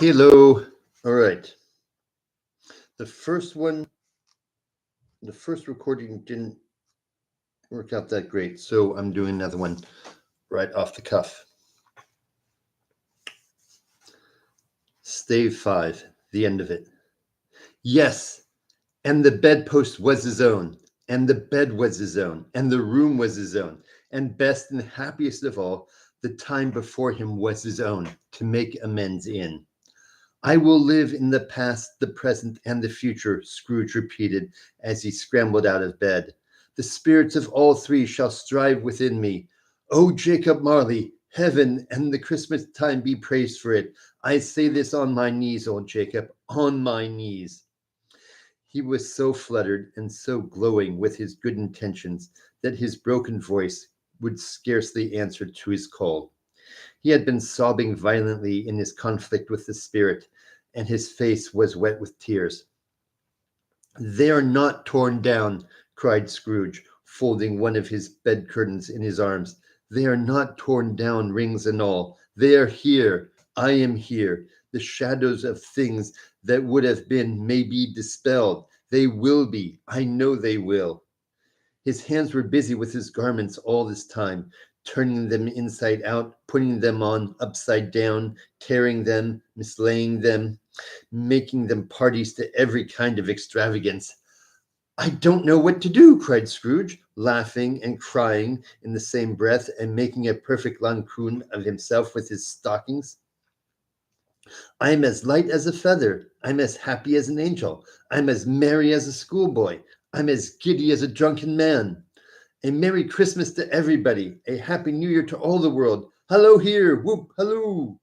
Hello. All right. The first one, the first recording didn't work out that great, so I'm doing another one right off the cuff. Stave 5, the end of it. Yes, and the bedpost was his own, and the bed was his own, and the room was his own, and best and happiest of all, the time before him was his own, to make amends in. I will live in the past, the present, and the future, Scrooge repeated as he scrambled out of bed. The spirits of all three shall strive within me. O Jacob Marley, heaven and the Christmas time be praised for it. I say this on my knees, old Jacob, on my knees. He was so fluttered and so glowing with his good intentions that his broken voice would scarcely answer to his call. He had been sobbing violently in his conflict with the spirit, and his face was wet with tears. "They are not torn down," cried Scrooge, folding one of his bed curtains in his arms. "They are not torn down, rings and all. They are here. I am here. The shadows of things that would have been may be dispelled. They will be. I know they will." His hands were busy with his garments all this time, turning them inside out, putting them on upside down, tearing them, mislaying them, making them parties to every kind of extravagance. "I don't know what to do," cried Scrooge, laughing and crying in the same breath, and making a perfect lampoon of himself with his stockings. "I'm as light as a feather. I'm as happy as an angel. I'm as merry as a schoolboy. I'm as giddy as a drunken man. A Merry Christmas to everybody. A Happy New Year to all the world. Hello here, whoop, halloo."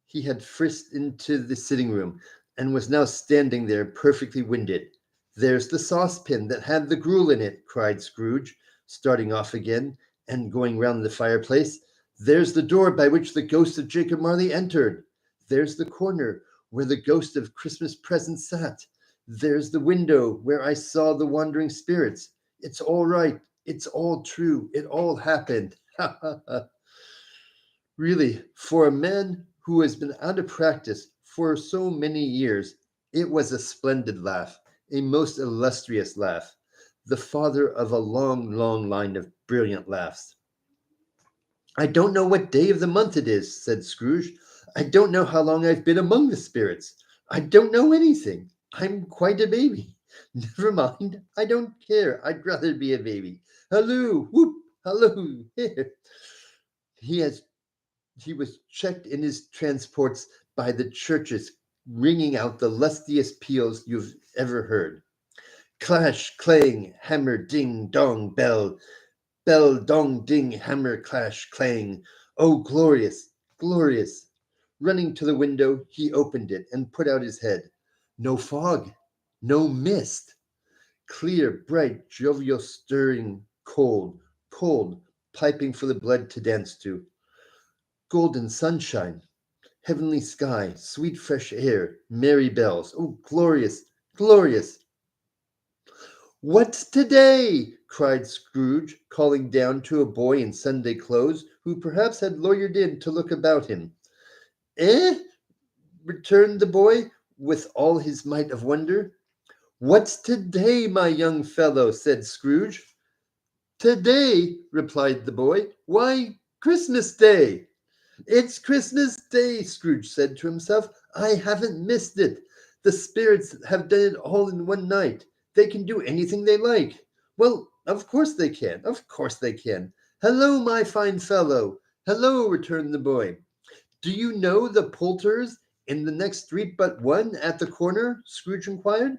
He had frisked into the sitting room and was now standing there perfectly winded. "There's the saucepan that had the gruel in it," cried Scrooge, starting off again and going round the fireplace. "There's the door by which the ghost of Jacob Marley entered. There's the corner where the ghost of Christmas present sat. There's the window where I saw the wandering spirits. It's all right. It's all true. It all happened. Ha ha ha." Really, for a man who has been out of practice for so many years, it was a splendid laugh, a most illustrious laugh, the father of a long, long line of brilliant laughs. "I don't know what day of the month it is," said Scrooge. "I don't know how long I've been among the spirits. I don't know anything. I'm quite a baby. Never mind. I don't care. I'd rather be a baby. Halloo, whoop, halloo, here." He has he was checked in his transports by the churches ringing out the lustiest peals you've ever heard. Clash, clang, hammer, ding, dong, bell, bell, dong, ding, hammer, clash, clang. Oh, glorious, glorious. Running to the window, he opened it and put out his head. No fog, no mist. Clear, bright, jovial, stirring, cold, cold, piping for the blood to dance to. Golden sunshine, heavenly sky, sweet fresh air, merry bells. Oh, glorious, glorious. "What's today?" cried Scrooge, calling down to a boy in Sunday clothes who perhaps had lawyered in to look about him. "Eh?" returned the boy, with all his might of wonder. "What's today, my young fellow?" said Scrooge. "Today," replied the boy. "Why, Christmas Day." "It's Christmas Day," Scrooge said to himself. "I haven't missed it. The spirits have done it all in one night. They can do anything they like. Well, of course they can. Of course they can. Hello, my fine fellow. Hello," returned the boy. "Do you know the Poulters in the next street but one at the corner?" Scrooge inquired.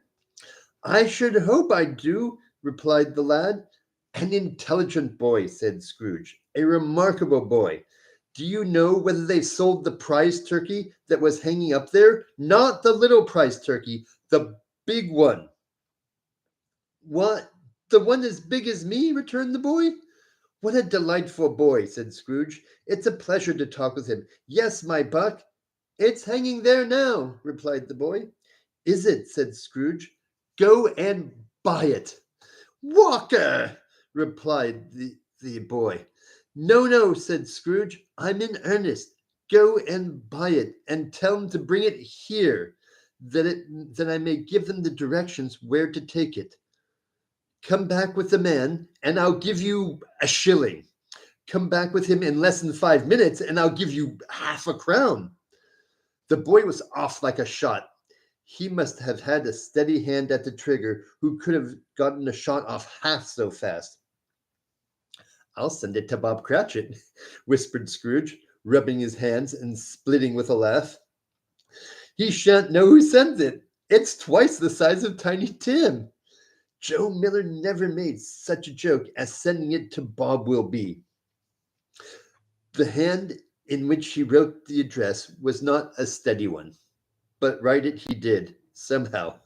"I should hope I do," replied the lad. "An intelligent boy," said Scrooge. "A remarkable boy. Do you know whether they've sold the prize turkey that was hanging up there? Not the little prize turkey, the big one." "What? The one as big as me?" returned the boy. "What a delightful boy," said Scrooge. "It's a pleasure to talk with him. Yes, my buck." "It's hanging there now," replied the boy. "Is it?" said Scrooge. "Go and buy it." "Walker!" replied the boy. "No, no," said Scrooge. "I'm in earnest. Go and buy it, and tell them to bring it here, that I may give them the directions where to take it. Come back with the man, and I'll give you a shilling. Come back with him in less than 5 minutes, and I'll give you half a crown." The boy was off like a shot. He must have had a steady hand at the trigger who could have gotten a shot off half so fast. "I'll send it to Bob Cratchit," whispered Scrooge, rubbing his hands and splitting with a laugh. "He shan't know who sent it. It's twice the size of Tiny Tim. Joe Miller never made such a joke as sending it to Bob will be." The hand in which he wrote the address was not a steady one, but write it he did, somehow,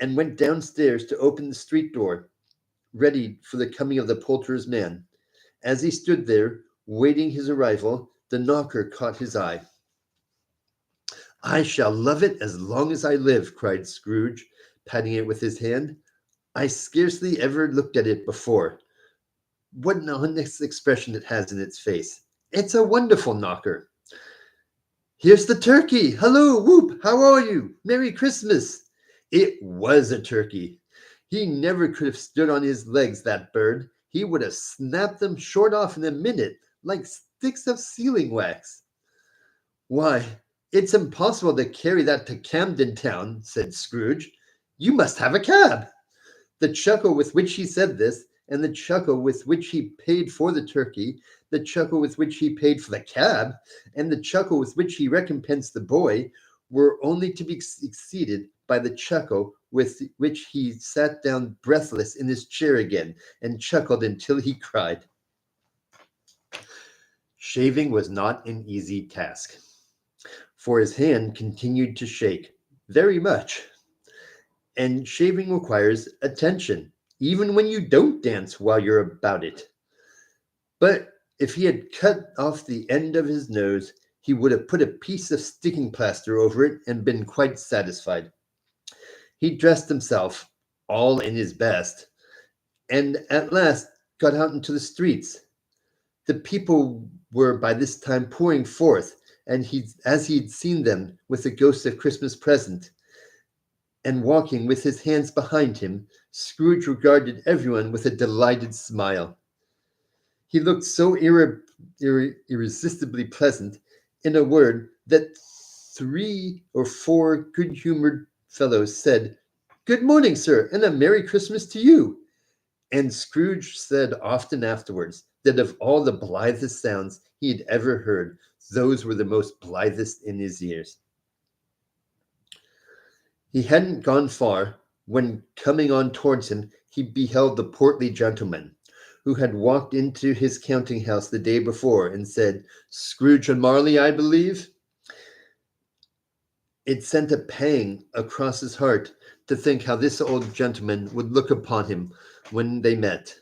and went downstairs to open the street door, ready for the coming of the poulterer's man. As he stood there, waiting his arrival, the knocker caught his eye. "I shall love it as long as I live," cried Scrooge, patting it with his hand. "I scarcely ever looked at it before. What an honest expression it has in its face. It's a wonderful knocker. Here's the turkey. Hello, whoop, how are you? Merry Christmas." It was a turkey. He never could have stood on his legs, that bird. He would have snapped them short off in a minute, like sticks of sealing wax. "Why, it's impossible to carry that to Camden Town," said Scrooge. "You must have a cab." The chuckle with which he said this, and the chuckle with which he paid for the turkey, the chuckle with which he paid for the cab, and the chuckle with which he recompensed the boy, were only to be exceeded by the chuckle with which he sat down breathless in his chair again, and chuckled until he cried. Shaving was not an easy task, for his hand continued to shake very much, and shaving requires attention, even when you don't dance while you're about it. But if he had cut off the end of his nose, he would have put a piece of sticking plaster over it and been quite satisfied. He dressed himself, all in his best, and at last got out into the streets. The people were by this time pouring forth, and as he'd seen them with the ghost of Christmas present, and walking with his hands behind him, Scrooge regarded everyone with a delighted smile. He looked so irresistibly pleasant, in a word, that 3 or 4 good-humored fellows said, "Good morning, sir, and a Merry Christmas to you." And Scrooge said often afterwards that of all the blithest sounds he had ever heard, those were the most blithest in his ears. He hadn't gone far when, coming on towards him, he beheld the portly gentleman who had walked into his counting house the day before and said, "Scrooge and Marley, I believe?" It sent a pang across his heart to think how this old gentleman would look upon him when they met.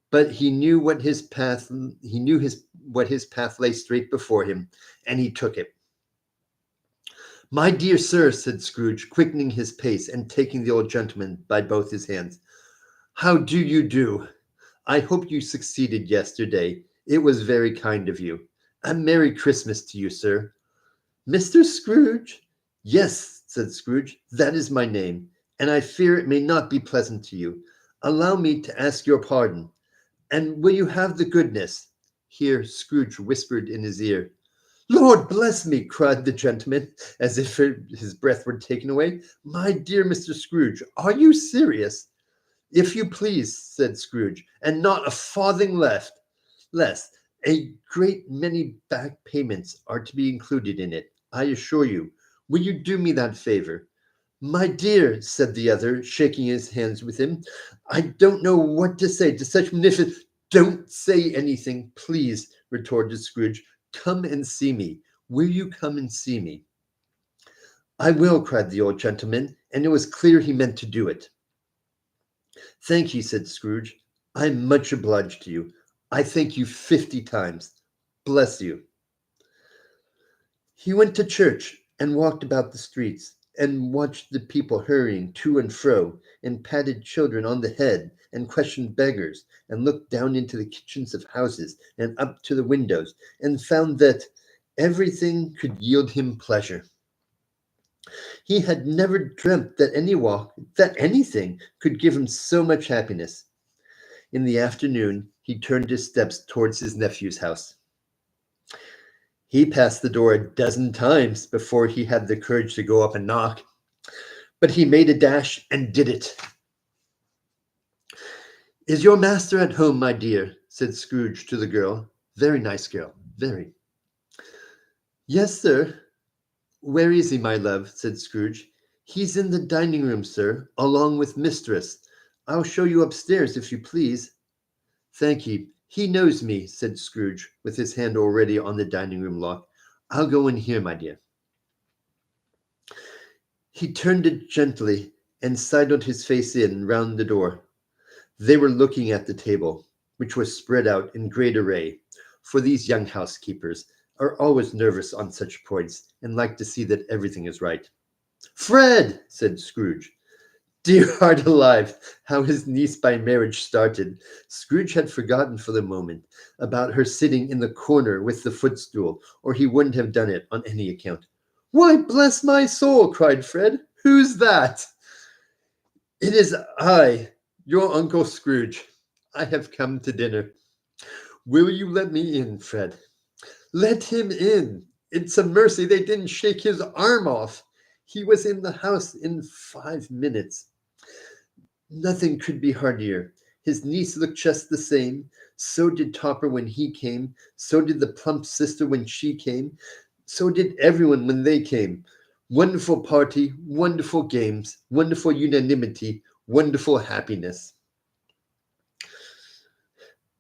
But he knew what his path lay straight before him, and he took it. "My dear sir," said Scrooge, quickening his pace and taking the old gentleman by both his hands, "how do you do? I hope you succeeded yesterday. It was very kind of you. A Merry Christmas to you, sir." "Mr. Scrooge?" "Yes," said Scrooge, "that is my name, and I fear it may not be pleasant to you. Allow me to ask your pardon. And will you have the goodness—" Here Scrooge whispered in his ear. "Lord bless me!" cried the gentleman, as if his breath were taken away. "My dear Mr. Scrooge, are you serious?" "If you please," said Scrooge, "and not a farthing less. A great many back payments are to be included in it, I assure you. Will you do me that favor?" "My dear," said the other, shaking his hands with him, "I don't know what to say to such magnificent—" "Don't say anything, please," retorted Scrooge. "Come and see me. Will you come and see me?" "I will," cried the old gentleman, and it was clear he meant to do it. "Thank you," said Scrooge. "I'm much obliged to you. I thank you 50 times. Bless you." He went to church and walked about the streets, and watched the people hurrying to and fro, and patted children on the head, and questioned beggars, and looked down into the kitchens of houses and up to the windows, and found that Everything could yield him pleasure. He had never dreamt that any walk, that anything, could give him so much happiness. In the afternoon, he turned his steps towards his nephew's house. He passed the door a dozen times before he had the courage to go up and knock, but he made a dash and did it. "Is your master at home, my dear?" said Scrooge to the girl. Very nice girl, very. "Yes, sir." "Where is he, my love?" said Scrooge. "He's in the dining room, sir, along with mistress. I'll show you upstairs, if you please." "Thank ye. He knows me," said Scrooge, with his hand already on the dining room lock. "I'll go in here, my dear." He turned it gently and sidled his face in round the door. They were looking at the table, which was spread out in great array, for these young housekeepers are always nervous on such points and like to see that everything is right. "Fred!" said Scrooge. Dear heart alive, how his niece by marriage started. Scrooge had forgotten for the moment about her sitting in the corner with the footstool, or he wouldn't have done it on any account. "Why, bless my soul!" cried Fred. "Who's that?" "It is I, your Uncle Scrooge. I have come to dinner. Will you let me in, Fred?" "Let him in. It's a mercy they didn't shake his arm off. He was in the house in 5 minutes. Nothing could be heartier. His niece looked just the same. So did Topper when he came. So did the plump sister when she came. So did everyone when they came. Wonderful party, wonderful games, wonderful unanimity, wonderful happiness."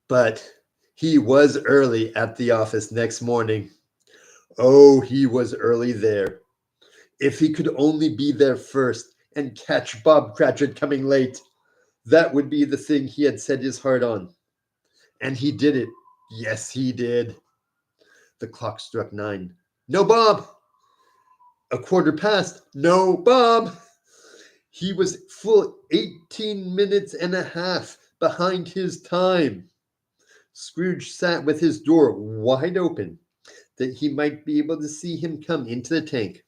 But he was early at the office next morning. Oh, he was early there. If he could only be there first and catch Bob Cratchit coming late, that would be the thing he had set his heart on. And he did it. Yes, he did. The clock struck 9. "No, Bob." A quarter past. "No, Bob." He was full 18 minutes and a half behind his time. Scrooge sat with his door wide open, that he might be able to see him come into the tank.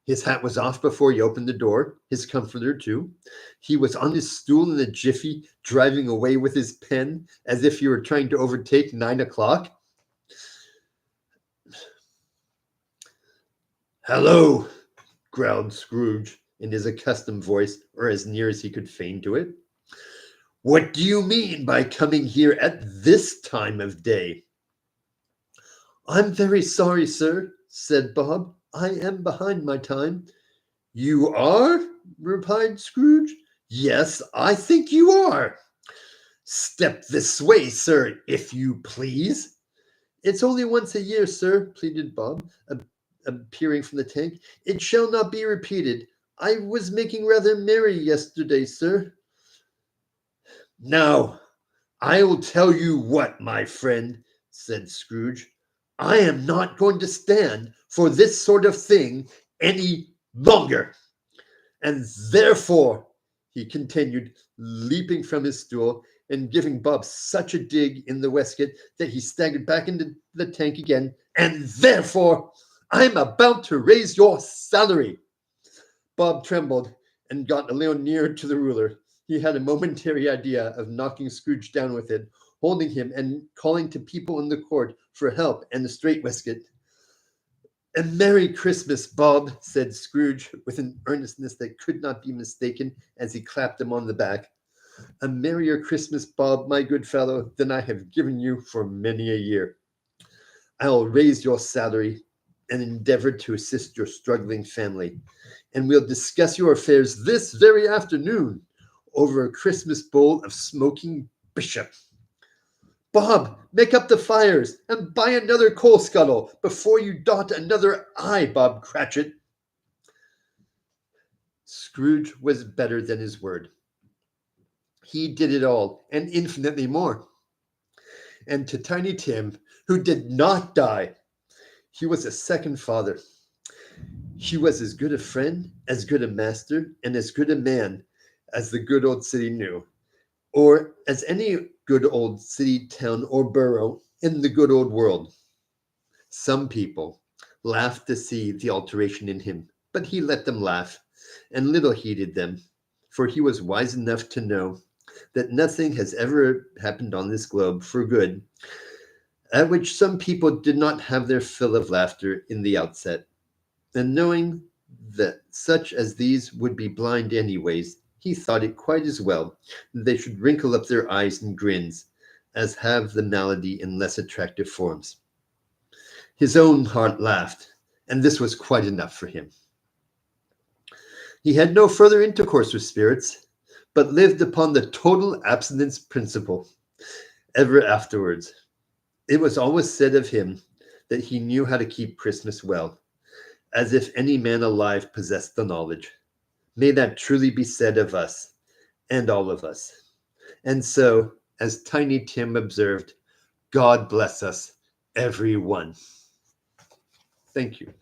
His hat was off before he opened the door, his comforter too. He was on his stool in a jiffy, driving away with his pen, as if he were trying to overtake 9 o'clock. "Hello," growled Scrooge, in his accustomed voice, or as near as he could feign to it. "What do you mean by coming here at this time of day?" "I'm very sorry, sir," said Bob. "I am behind my time." "You are?" replied Scrooge. "Yes, I think you are." "Step this way, sir, if you please." "It's only once a year, sir," pleaded Bob, appearing from the tank. "It shall not be repeated. I was making rather merry yesterday, sir." "Now, I'll tell you what, my friend," said Scrooge. "I am not going to stand for this sort of thing any longer. And therefore," he continued, leaping from his stool and giving Bob such a dig in the waistcoat that he staggered back into the tank again, "and therefore, I'm about to raise your salary." Bob trembled and got a little nearer to the ruler. He had a momentary idea of knocking Scrooge down with it, holding him and calling to people in the court for help and the straight waistcoat. "A Merry Christmas, Bob," said Scrooge, with an earnestness that could not be mistaken, as he clapped him on the back. "A merrier Christmas, Bob, my good fellow, than I have given you for many a year. I'll raise your salary and endeavor to assist your struggling family, and we'll discuss your affairs this very afternoon over a Christmas bowl of smoking bishop. Bob, make up the fires and buy another coal scuttle before you dot another I, Bob Cratchit." Scrooge was better than his word. He did it all, and infinitely more. And to Tiny Tim, who did not die, he was a second father. He was as good a friend, as good a master, and as good a man as the good old city knew, or as any good old city, town, or borough in the good old world. Some people laughed to see the alteration in him, but he let them laugh, and little heeded them, for he was wise enough to know that nothing has ever happened on this globe for good, at which some people did not have their fill of laughter in the outset. And knowing that such as these would be blind anyways, he thought it quite as well that they should wrinkle up their eyes in grins as have the malady in less attractive forms. His own heart laughed, and this was quite enough for him. He had no further intercourse with spirits, but lived upon the total abstinence principle ever afterwards. It was always said of him that he knew how to keep Christmas well, as if any man alive possessed the knowledge. May that truly be said of us, and all of us. And so, as Tiny Tim observed, God bless us, every one. Thank you.